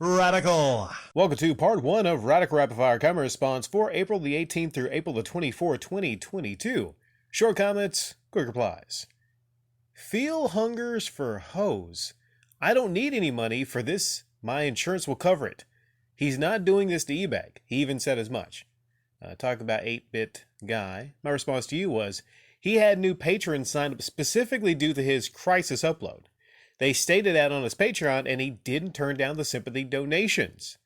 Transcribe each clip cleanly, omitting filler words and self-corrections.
Radical. Welcome to part one of Radical Rapid Fire Comment Response for April the 18th through April the 24th, 2022. Short comments, quick replies. Phil hungers for hose. I don't need any money for this. My insurance will cover it. He's not doing this to eBay. He even said as much. Talk about 8-bit guy. My response to you was, he had new patrons signed up specifically due to his crisis upload. They stated that on his Patreon, and he didn't turn down the sympathy donations.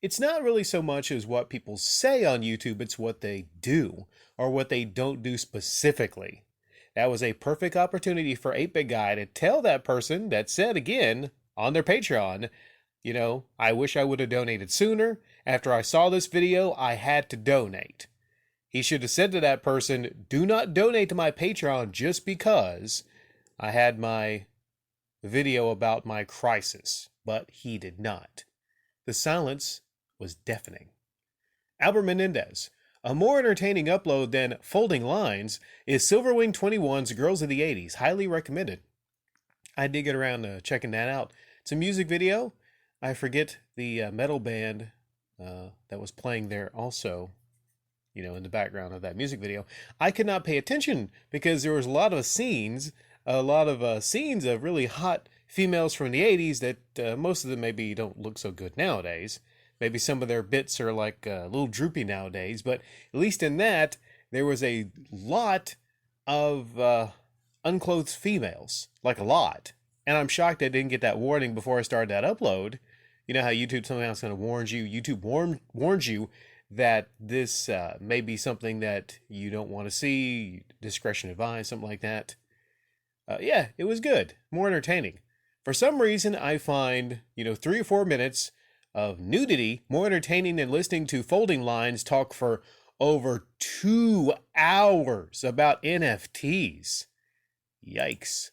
It's not really so much as what people say on YouTube, it's what they do, or what they don't do specifically. That was a perfect opportunity for 8-Bit Guy to tell that person that said again on their Patreon, I wish I would have donated sooner. After I saw this video, I had to donate. He should have said to that person, do not donate to my Patreon just because I had my video about my crisis, but he did not. The silence was deafening. Albert Menendez. A more entertaining upload than Folding Lines is Silverwing 21's Girls of the 80s. Highly recommended. I did get around to checking that out. It's a music video. I forget the metal band that was playing there also, in the background of that music video. I could not pay attention because there was a lot of scenes of really hot females from the 80s that most of them maybe don't look so good nowadays. Maybe some of their bits are like a little droopy nowadays, but at least in that, there was a lot of unclothed females, like a lot. And I'm shocked I didn't get that warning before I started that upload. You know how YouTube sometimes kind of warns you. YouTube warns you that this may be something that you don't want to see, discretion advised, something like that. Yeah, it was good, more entertaining. For some reason, I find, 3 or 4 minutes of nudity more entertaining than listening to Folding Lines talk for over 2 hours about NFTs. Yikes.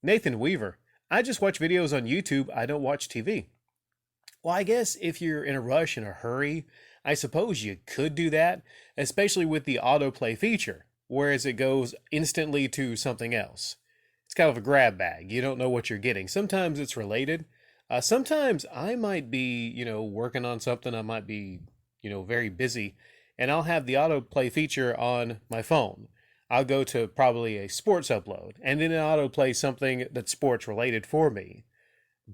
Nathan Weaver. I just watch videos on YouTube. I don't watch TV. Well, I guess if you're in a rush, in a hurry, I suppose you could do that, especially with the autoplay feature, whereas it goes instantly to something else. It's kind of a grab bag. You don't know what you're getting. Sometimes it's related. Sometimes I might be, working on something. I might be, very busy, and I'll have the autoplay feature on my phone. I'll go to probably a sports upload, and then it autoplays something that's sports related for me.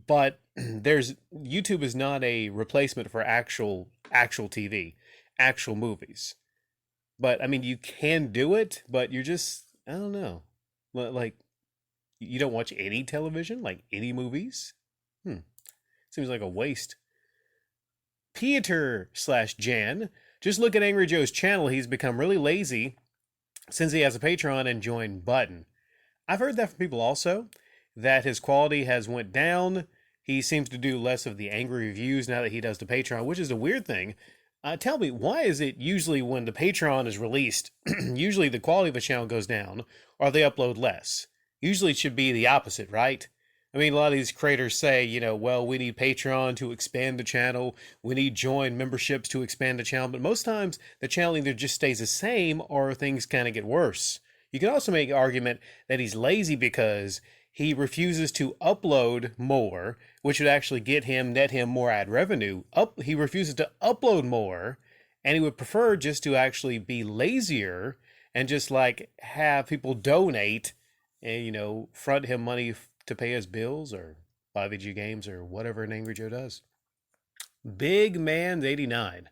But YouTube is not a replacement for actual TV, actual movies. But I mean, you can do it, but you're just, I don't know, like, you don't watch any television, like any movies? Seems like a waste. Peter/Jan. Just look at Angry Joe's channel. He's become really lazy since he has a Patreon and join button. I've heard that from people also, that his quality has went down. He seems to do less of the angry reviews now that he does the Patreon, which is a weird thing. Tell me, why is it usually when the Patreon is released, usually the quality of a channel goes down, or they upload less? Usually it should be the opposite, right? I mean, a lot of these creators say, well, we need Patreon to expand the channel. We need join memberships to expand the channel. But most times the channel either just stays the same or things kind of get worse. You can also make an argument that he's lazy because he refuses to upload more, which would actually net him more ad revenue. He refuses to upload more, and he would prefer just to actually be lazier and just like have people donate and, front him money to pay his bills or buy video games or whatever an Angry Joe does. Big Man's 89.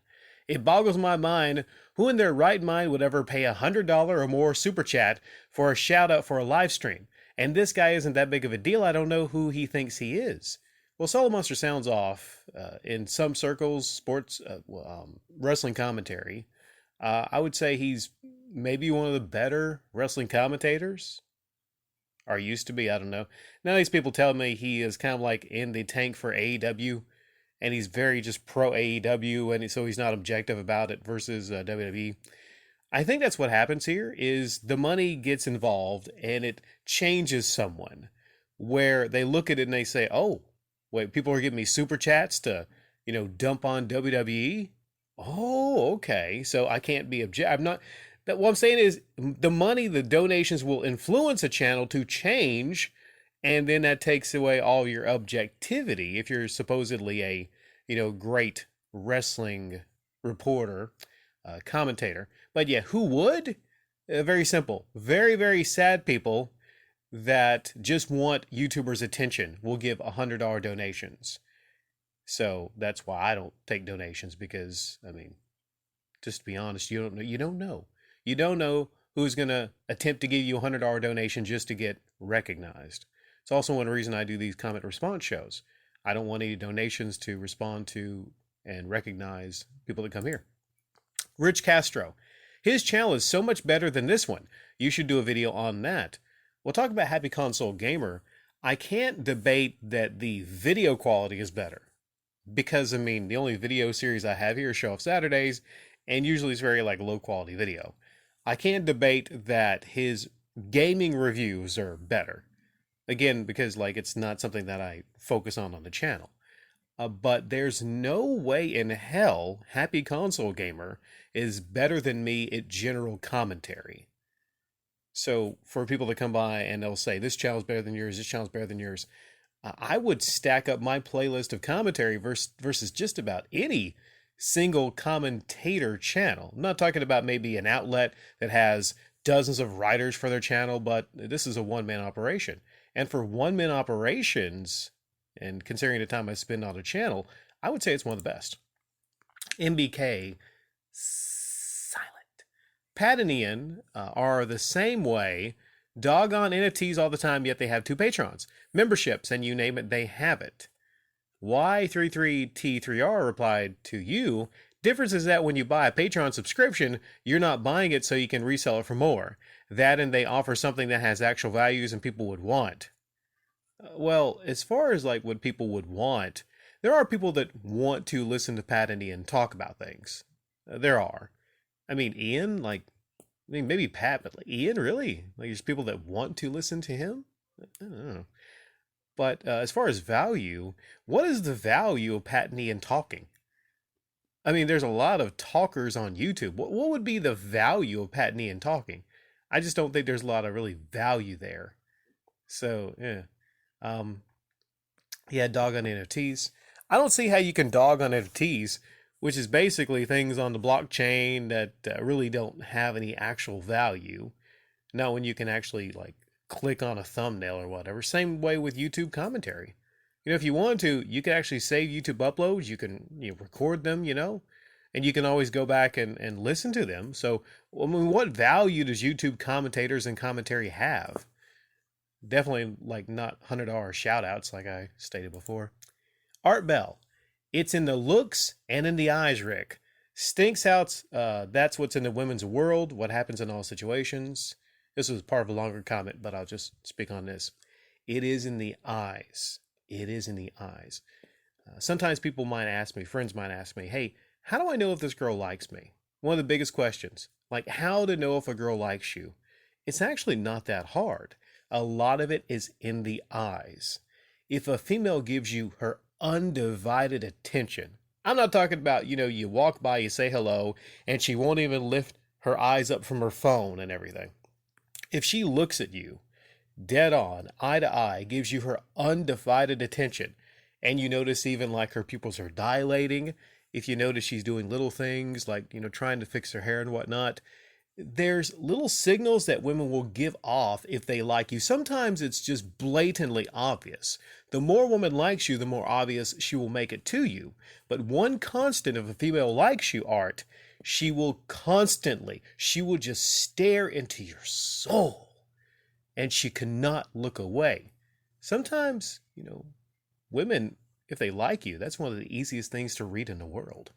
It boggles my mind who in their right mind would ever pay $100 or more super chat for a shout out for a live stream. And this guy isn't that big of a deal. I don't know who he thinks he is. Well, Solo Monster sounds off in some circles, sports, wrestling commentary. I would say he's maybe one of the better wrestling commentators. Or used to be, I don't know. Now these people tell me he is kind of like in the tank for AEW, and he's very just pro AEW, and so he's not objective about it versus WWE. I think that's what happens here is the money gets involved and it changes someone where they look at it and they say, oh, wait, people are giving me super chats to, dump on WWE. Oh, okay. So I can't be I'm not, that what I'm saying is the money, the donations will influence a channel to change. And then that takes away all your objectivity if you're supposedly a great wrestling reporter, commentator. But yeah, who would? Very simple. Very, very sad people that just want YouTubers' attention will give $100 donations. So that's why I don't take donations because, I mean, just to be honest, you don't know. You don't know. You don't know who's going to attempt to give you a $100 donation just to get recognized. It's also one reason I do these comment response shows. I don't want any donations to respond to and recognize people that come here. Rich Castro. His channel is so much better than this one. You should do a video on that. We'll talk about Happy Console Gamer. I can't debate that the video quality is better. Because, I mean, the only video series I have here is Show Off Saturdays, and usually it's very, low quality video. I can't debate that his gaming reviews are better. Again, because, it's not something that I focus on the channel. But there's no way in hell Happy Console Gamer is better than me at general commentary. So for people to come by and they'll say, this channel's better than yours, this channel's better than yours, I would stack up my playlist of commentary versus just about any single commentator channel. I'm not talking about maybe an outlet that has dozens of writers for their channel, but this is a one-man operation. And for one-man operations, and considering the time I spend on a channel, I would say it's one of the best. MBK, silent. Pat and Ian are the same way. Doggone NFTs all the time, yet they have 2 patrons. Memberships, and you name it, they have it. Y33T3R replied to you, difference is that when you buy a Patreon subscription, you're not buying it so you can resell it for more. That and they offer something that has actual values and people would want. Well, as far as what people would want, there are people that want to listen to Pat and Ian talk about things. There are. I mean, Ian, maybe Pat, but Ian, really? There's people that want to listen to him? I don't know. But as far as value, what is the value of Pat and Ian talking? I mean, there's a lot of talkers on YouTube. What would be the value of Pat and Ian talking? I just don't think there's a lot of really value there. So, yeah. Dog on NFTs. I don't see how you can dog on NFTs, which is basically things on the blockchain that really don't have any actual value. Not when you can actually click on a thumbnail or whatever. Same way with YouTube commentary. If you want to, you can actually save YouTube uploads. You can record them, and you can always go back and listen to them. So, I mean, what value does YouTube commentators and commentary have? Definitely not $100 shout outs like I stated before. Art Bell. It's in the looks and in the eyes, Rick. Stinks out. That's what's in the women's world. What happens in all situations. This was part of a longer comment, but I'll just speak on this. It is in the eyes. It is in the eyes. Sometimes people might ask me, friends might ask me, hey, how do I know if this girl likes me? One of the biggest questions, how to know if a girl likes you. It's actually not that hard. A lot of it is in the eyes. If a female gives you her undivided attention, I'm not talking about, you walk by, you say hello, and she won't even lift her eyes up from her phone and everything. If she looks at you dead on, eye to eye, gives you her undivided attention, and you notice even her pupils are dilating, if you notice she's doing little things trying to fix her hair and whatnot, there's little signals that women will give off if they like you. Sometimes it's just blatantly obvious. The more a woman likes you, the more obvious she will make it to you. But one constant, if a female likes you, Art, she will just stare into your soul. And she cannot look away. Sometimes, women, if they like you, that's one of the easiest things to read in the world.